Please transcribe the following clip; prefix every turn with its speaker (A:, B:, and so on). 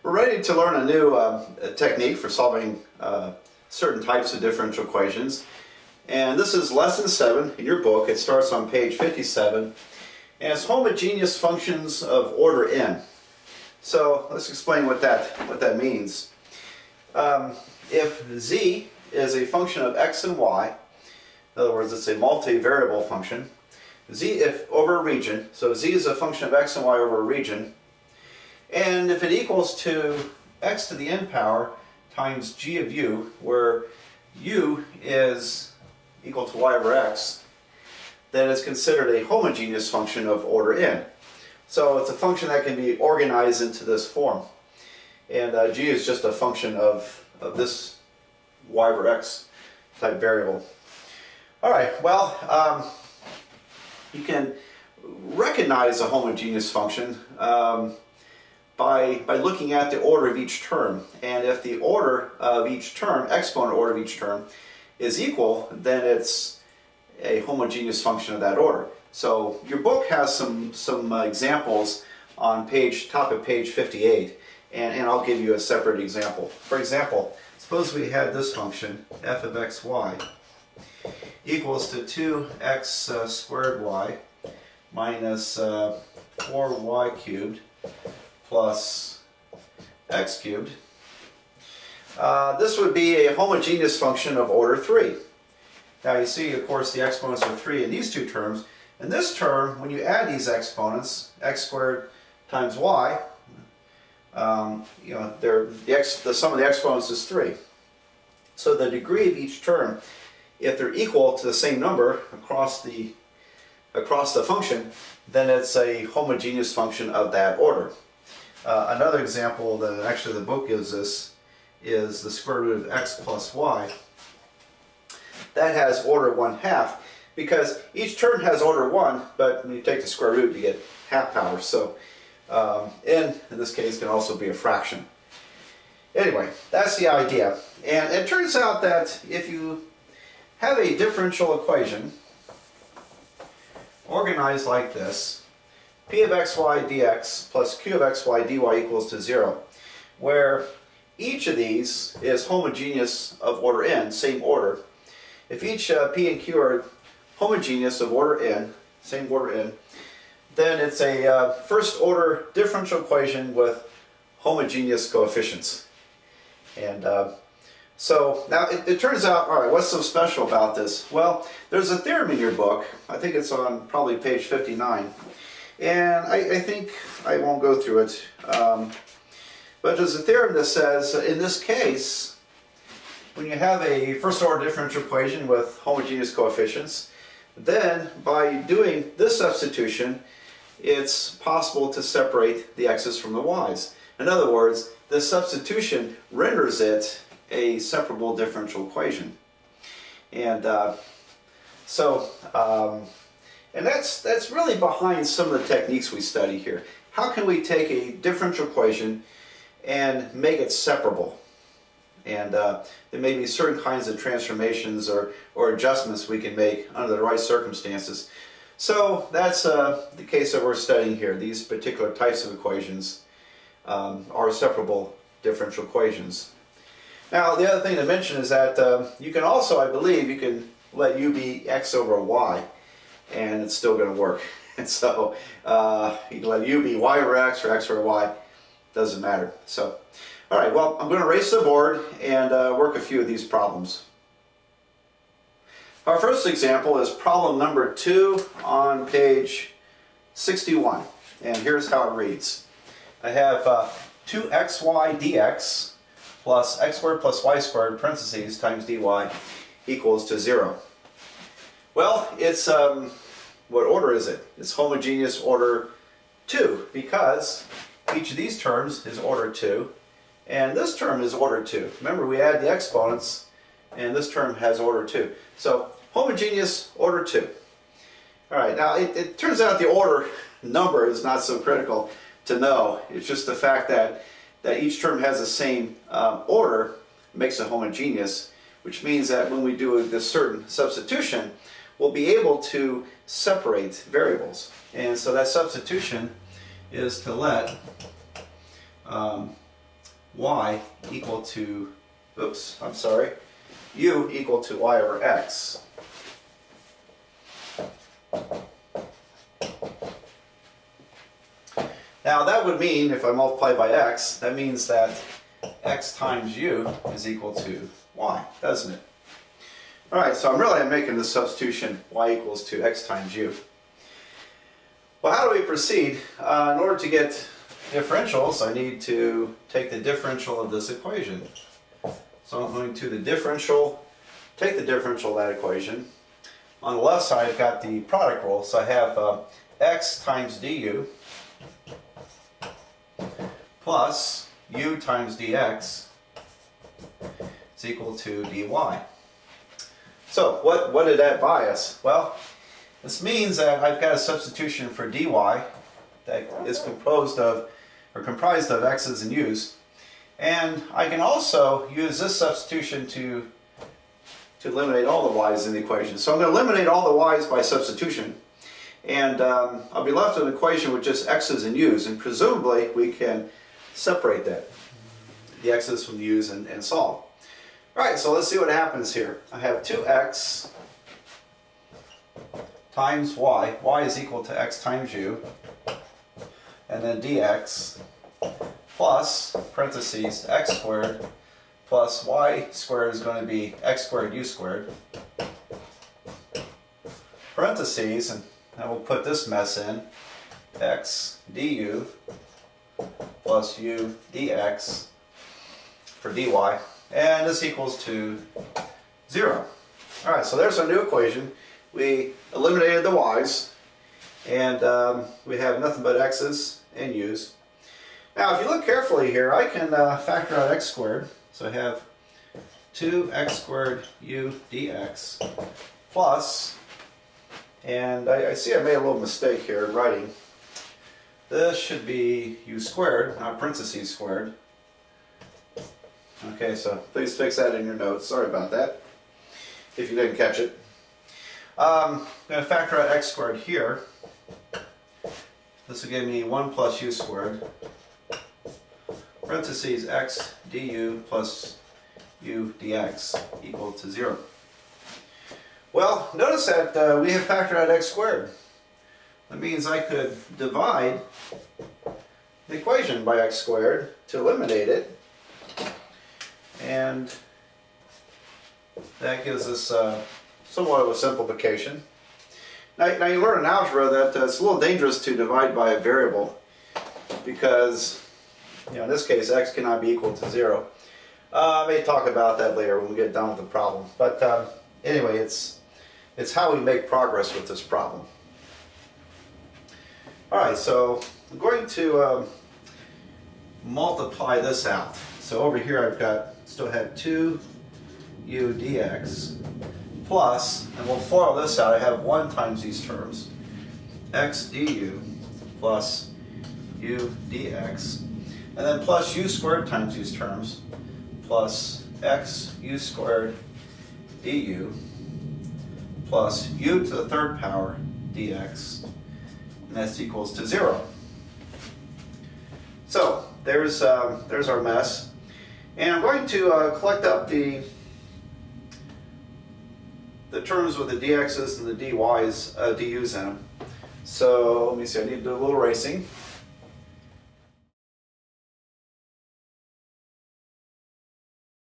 A: We're ready to learn a new technique for solving certain types of differential equations. And this is lesson 7 in your book. It starts on page 57. And it's homogeneous functions of order n. So let's explain what that means. If z is a function of x and y, in other words, it's a multivariable function, if over a region, so z is a function of x and y over a region, and if it equals to x to the n power times g of u, where u is equal to y over x, then it's considered a homogeneous function of order n. So it's a function that can be organized into this form. And g is just a function of this y over x type variable. Alright, well, you can recognize a homogeneous function by looking at the order of each term. And if the order of each term, exponent order of each term, is equal, then it's a homogeneous function of that order. So your book has some examples on top of page 58, and I'll give you a separate example. For example, suppose we had this function, f of xy, equals to 2x squared y minus 4y cubed plus x cubed. This would be a homogeneous function of order 3. Now you see, of course, the exponents are 3 in these two terms. In this term, when you add these exponents, x squared times y, the sum of the exponents is 3. So the degree of each term, if they're equal to the same number across the function, then it's a homogeneous function of that order. Another example that actually the book gives us is the square root of x plus y. That has order 1/2, because each term has order 1, but when you take the square root, you get half power. So n, in this case, can also be a fraction. Anyway, that's the idea. And it turns out that if you have a differential equation organized like this, p of xy dx plus q of xy dy equals to 0, where each of these is homogeneous of order n, same order. If each p and q are homogeneous of order n, same order n, then it's a first order differential equation with homogeneous coefficients. And so now it turns out, all right, what's so special about this? Well, there's a theorem in your book. I think it's on probably page 59. And I think I won't go through it. But there's a theorem that says, in this case, when you have a first order differential equation with homogeneous coefficients, then by doing this substitution, it's possible to separate the x's from the y's. In other words, this substitution renders it a separable differential equation. And and that's really behind some of the techniques we study here. How can we take a differential equation and make it separable? And there may be certain kinds of transformations or adjustments we can make under the right circumstances. So that's the case that we're studying here. These particular types of equations are separable differential equations. Now, the other thing to mention is that you can also, I believe, you can let u be x over y, and it's still going to work. And so you can let u be y over x or x over y, doesn't matter. So, all right, well, I'm going to erase the board and work a few of these problems. Our first example is problem number 2 on page 61. And here's how it reads. I have 2xy dx plus x squared plus y squared parentheses times dy equals to 0. Well, it's, what order is it? It's homogeneous order 2, because each of these terms is order 2, and this term is order 2. Remember, we add the exponents, and this term has order 2. So, homogeneous order 2. Alright, now it turns out the order number is not so critical to know. It's just the fact that each term has the same order makes it homogeneous, which means that when we do this certain substitution, we'll be able to separate variables. And so that substitution is to let y equal to, oops, I'm sorry, u equal to y over x. Now that would mean, if I multiply by x, that means that x times u is equal to y, doesn't it? Alright, so I'm making the substitution y equals to x times u. Well, how do we proceed? In order to get differentials, I need to take the differential of this equation. So I'm going to the differential, take the differential of that equation. On the left side, I've got the product rule, so I have x times du plus u times dx is equal to dy. So what did that buy us? Well, this means that I've got a substitution for dy that is comprised of x's and u's. And I can also use this substitution to eliminate all the y's in the equation. So I'm going to eliminate all the y's by substitution. And I'll be left with an equation with just x's and u's. And presumably we can separate that, the x's from the u's, and solve. Alright, so let's see what happens here. I have 2x times y. Y is equal to x times u. And then dx plus, parentheses, x squared plus y squared is going to be x squared u squared. Parentheses, and we'll put this mess in, x du plus u dx for dy. And this equals to 0. Alright, so there's our new equation. We eliminated the y's, and we have nothing but x's and u's. Now, if you look carefully here, I can factor out x squared. So I have 2x squared u dx plus, and I see I made a little mistake here in writing. This should be u squared, not parentheses squared. Okay, so please fix that in your notes. Sorry about that, if you didn't catch it. I'm going to factor out x squared here. This will give me 1 plus u squared. Parentheses x du plus u dx equal to 0. Well, notice that we have factored out x squared. That means I could divide the equation by x squared to eliminate it. And that gives us somewhat of a simplification. Now you learn in algebra that it's a little dangerous to divide by a variable, because in this case x cannot be equal to 0. I may talk about that later when we get done with the problem. But anyway, it's how we make progress with this problem. Alright, so I'm going to multiply this out. So over here I've still have 2 u dx plus, and we'll FOIL this out, I have 1 times these terms, x du plus u dx, and then plus u squared times these terms, plus x u squared du plus u to the 3rd power dx, and that's equals to 0. So there's our mess, and I'm going to collect up the terms with the dx's and the dy's, du's in them. So let me see, I need to do a little erasing.